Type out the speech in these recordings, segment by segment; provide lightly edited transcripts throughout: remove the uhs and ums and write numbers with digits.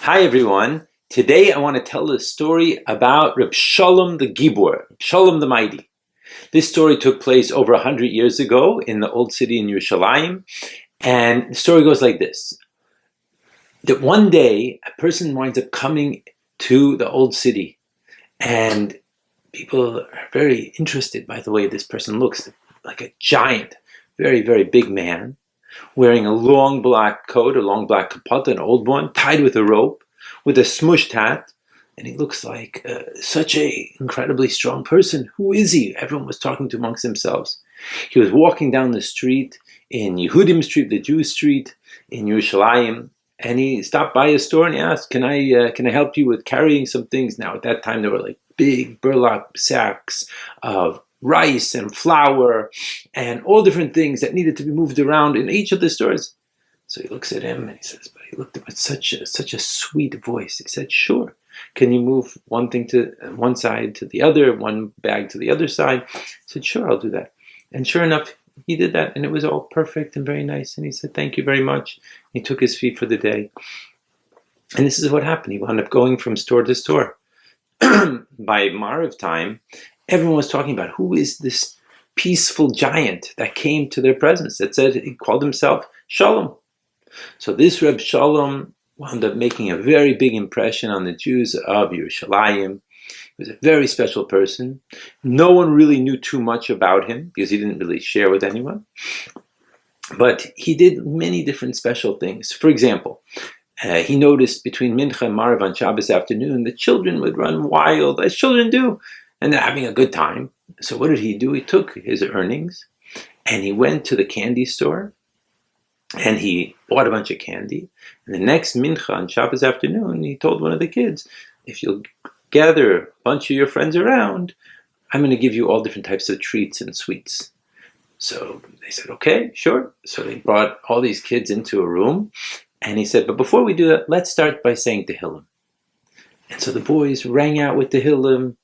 Hi everyone. Today I want to tell a story about Reb Shalom the Gibor, Shalom the Mighty. This story took place over 100 years ago in the old city in Yerushalayim, and the story goes like this. That one day a person winds up coming to the old city, and people are very interested by the way this person looks, like a giant, very, very big man, wearing a long black coat, a long black kapata, an old one, tied with a rope, with a smooshed hat, and he looks like such a incredibly strong person. Who is he? Everyone was talking to amongst themselves. He was walking down the street in Yehudim Street, the Jewish street in Yerushalayim, and he stopped by a store and he asked, "Can I help you with carrying some things?" Now at that time there were like big burlap sacks of rice and flour and all different things that needed to be moved around in each of the stores. So he looks at him and he says, but he looked at him with such a sweet voice. He said, "Sure. Can you move one thing to one side to the other, one bag to the other side?" He said, "Sure, I'll do that." And sure enough, he did that, and it was all perfect and very nice. And he said, "Thank you very much." He took his fee for the day. And this is what happened. He wound up going from store to store. By Mariv time, everyone was talking about who is this peaceful giant that came to their presence, that said he called himself Shalom. So this Reb Shalom wound up making a very big impression on the Jews of Yerushalayim. He was a very special person. No one really knew too much about him because he didn't really share with anyone. But he did many different special things. For example, he noticed between Mincha and Mariv on Shabbos afternoon, the children would run wild, as children do, and they're having a good time. So what did he do? He took his earnings and he went to the candy store and he bought a bunch of candy. And the next Mincha on Shabbos afternoon, he told one of the kids, "If you'll gather a bunch of your friends around, I'm going to give you all different types of treats and sweets." So they said, "Okay, sure." So they brought all these kids into a room. And he said, "But before we do that, let's start by saying Tehillim." And so the boys rang out with Tehillim,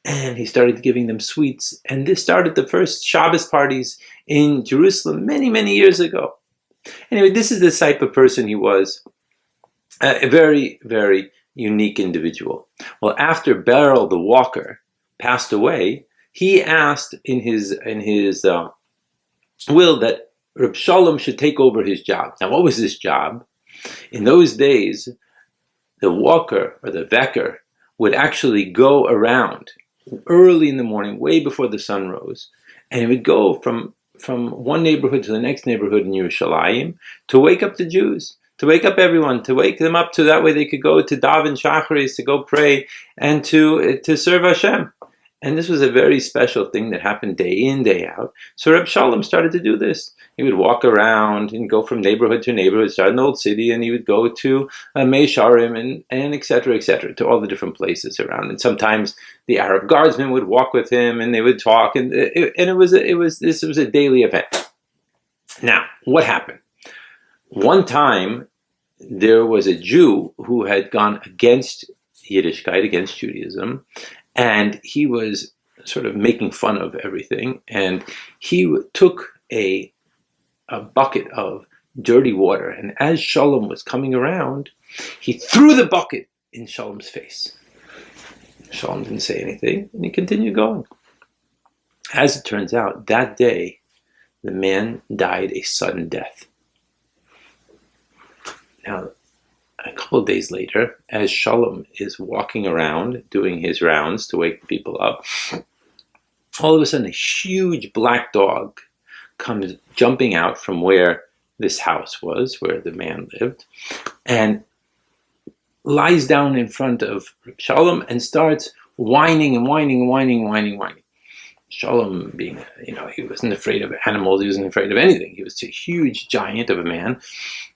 and he started giving them sweets. And this started the first Shabbos parties in Jerusalem many, many years ago. Anyway, this is the type of person he was, a very, very unique individual. Well, after Beryl the Walker passed away, he asked in his will that Reb Shalom should take over his job. Now, what was this job? In those days, the walker or the vecker would actually go around early in the morning, way before the sun rose, and he would go from one neighborhood to the next neighborhood in Yerushalayim to wake up the Jews, to wake up everyone, to wake them up to that way they could go to daven shacharis, to go pray, and to serve Hashem. And this was a very special thing that happened day in, day out. So Reb Shalom started to do this. He would walk around and go from neighborhood to neighborhood, start in the old city, and he would go to Meisharim and et cetera, to all the different places around. And sometimes the Arab guardsmen would walk with him, and they would talk, and this was a daily event. Now, what happened? One time, there was a Jew who had gone against Yiddishkeit, against Judaism, and he was sort of making fun of everything. And he took a bucket of dirty water. And as Shalom was coming around, he threw the bucket in Shalom's face. Shalom didn't say anything, and he continued going. As it turns out, that day, the man died a sudden death. Now, a couple of days later, as Shalom is walking around doing his rounds to wake people up, all of a sudden a huge black dog comes jumping out from where this house was, where the man lived, and lies down in front of Shalom and starts whining and whining and whining and whining and whining. Shalom being, he wasn't afraid of animals, he wasn't afraid of anything. He was a huge giant of a man.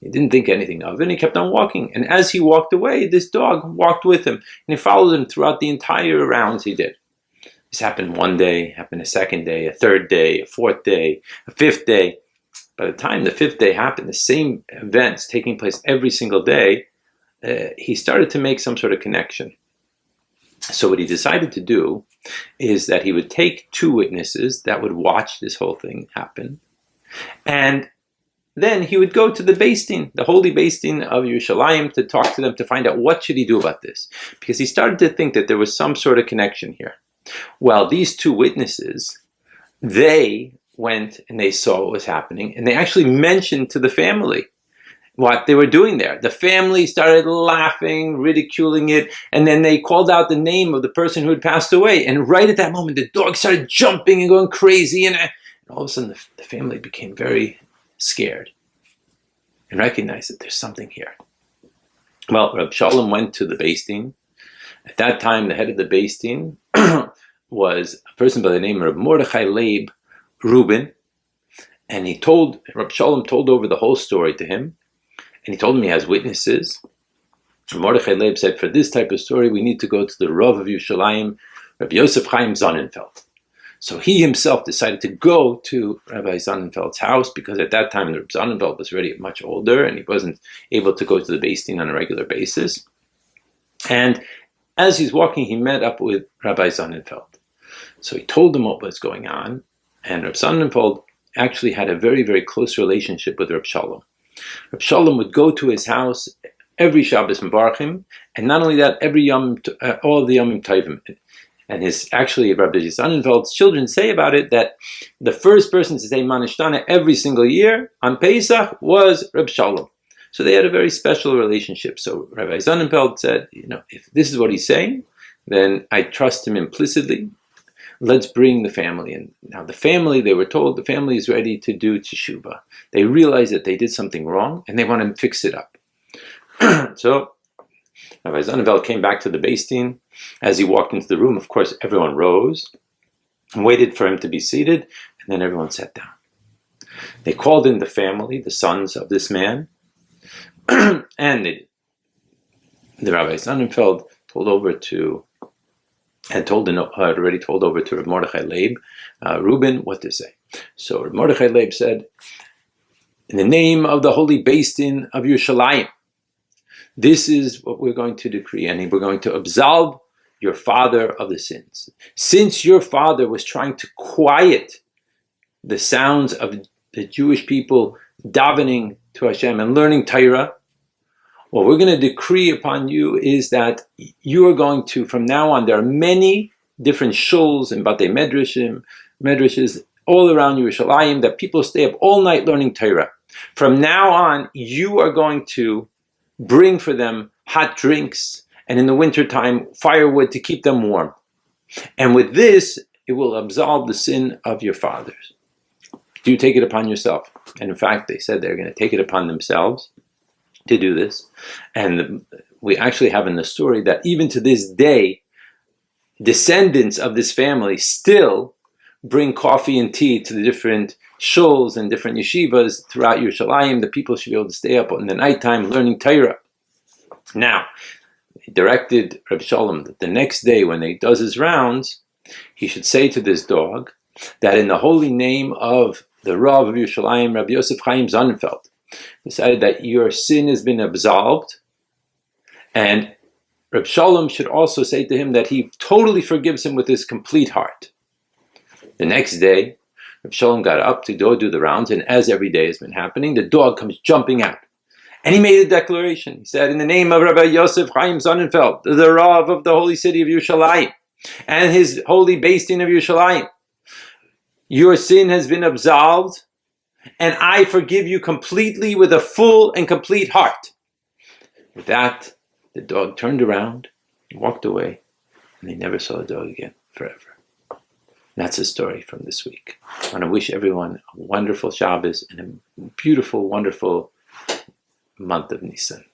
He didn't think anything of it, and he kept on walking. And as he walked away, this dog walked with him, and he followed him throughout the entire rounds he did. This happened one day, happened a second day, a third day, a fourth day, a fifth day. By the time the fifth day happened, the same events taking place every single day, he started to make some sort of connection. So what he decided to do is that he would take two witnesses that would watch this whole thing happen, and then he would go to the Bais Din, the holy Bais Din of Yerushalayim, to talk to them to find out what should he do about this. Because he started to think that there was some sort of connection here. Well, these two witnesses, they went and they saw what was happening, and they actually mentioned to the family what they were doing there. The family started laughing, ridiculing it, and then they called out the name of the person who had passed away. And right at that moment, the dog started jumping and going crazy, and all of a sudden the family became very scared and recognized that there's something here. Well, Reb Shalom went to the Bais Din. At that time, the head of the Bais Din was a person by the name of Mordechai Leib Reuben, and Reb Shalom told over the whole story to him, and he told him he has witnesses. And Mordechai Leib said, for this type of story, we need to go to the Rav of Yerushalayim, Rabbi Yosef Chaim Sonenfeld. So he himself decided to go to Rabbi Sonenfeld's house, because at that time Rabbi Sonenfeld was already much older and he wasn't able to go to the Bais Din on a regular basis. And as he's walking, he met up with Rabbi Sonenfeld. So he told him what was going on, and Rabbi Sonenfeld actually had a very, very close relationship with Reb Shalom. Reb Shalom would go to his house every Shabbos and Baruch him, and not only that, every all of the Yomim Tovim. And Rabbi Sonenfeld's children say about it that the first person to say Manishtana every single year on Pesach was Reb Shalom. So they had a very special relationship. So Rabbi Sonenfeld said, if this is what he's saying, then I trust him implicitly. Let's bring the family in. Now the family, they were told, the family is ready to do teshuvah. They realize that they did something wrong and they want to fix it up. So Rabbi Sonenfeld came back to the Bais Din. As he walked into the room, of course, everyone rose and waited for him to be seated, and then everyone sat down. They called in the family, the sons of this man, and the Rabbi Sonenfeld had already told over to Reb Mordechai Leib Reuben what to say. So Reb Mordechai Leib said, in the name of the holy Bais Din of Yerushalayim, this is what we're going to decree, and we're going to absolve your father of the sins. Since your father was trying to quiet the sounds of the Jewish people davening to Hashem and learning Torah, what we're going to decree upon you is that you are going to, from now on, there are many different shuls and batei medrashes all around Yerushalayim that people stay up all night learning Torah. From now on, you are going to bring for them hot drinks, and in the wintertime, firewood to keep them warm. And with this, it will absolve the sin of your fathers. Do you take it upon yourself? And in fact, they said they're going to take it upon themselves to do this. And we actually have in the story that even to this day, descendants of this family still bring coffee and tea to the different shuls and different yeshivas throughout Yerushalayim. The people should be able to stay up in the nighttime learning Torah. Now, he directed Reb Shalom that the next day when he does his rounds, he should say to this dog that in the holy name of the Rav of Yerushalayim, Rabbi Yosef Chaim Sonenfeld, decided that your sin has been absolved, and Reb Shalom should also say to him that he totally forgives him with his complete heart. The next day, Reb Shalom got up to go do the rounds, and as every day has been happening, the dog comes jumping out. And he made a declaration. He said, in the name of Rabbi Yosef Chaim Sonenfeld, the Rav of the holy city of Yerushalayim, and his holy Bais Din of Yerushalayim, your sin has been absolved, and I forgive you completely with a full and complete heart. With that, the dog turned around, walked away, and they never saw the dog again forever. That's a story from this week. I want to wish everyone a wonderful Shabbos and a beautiful, wonderful month of Nisan.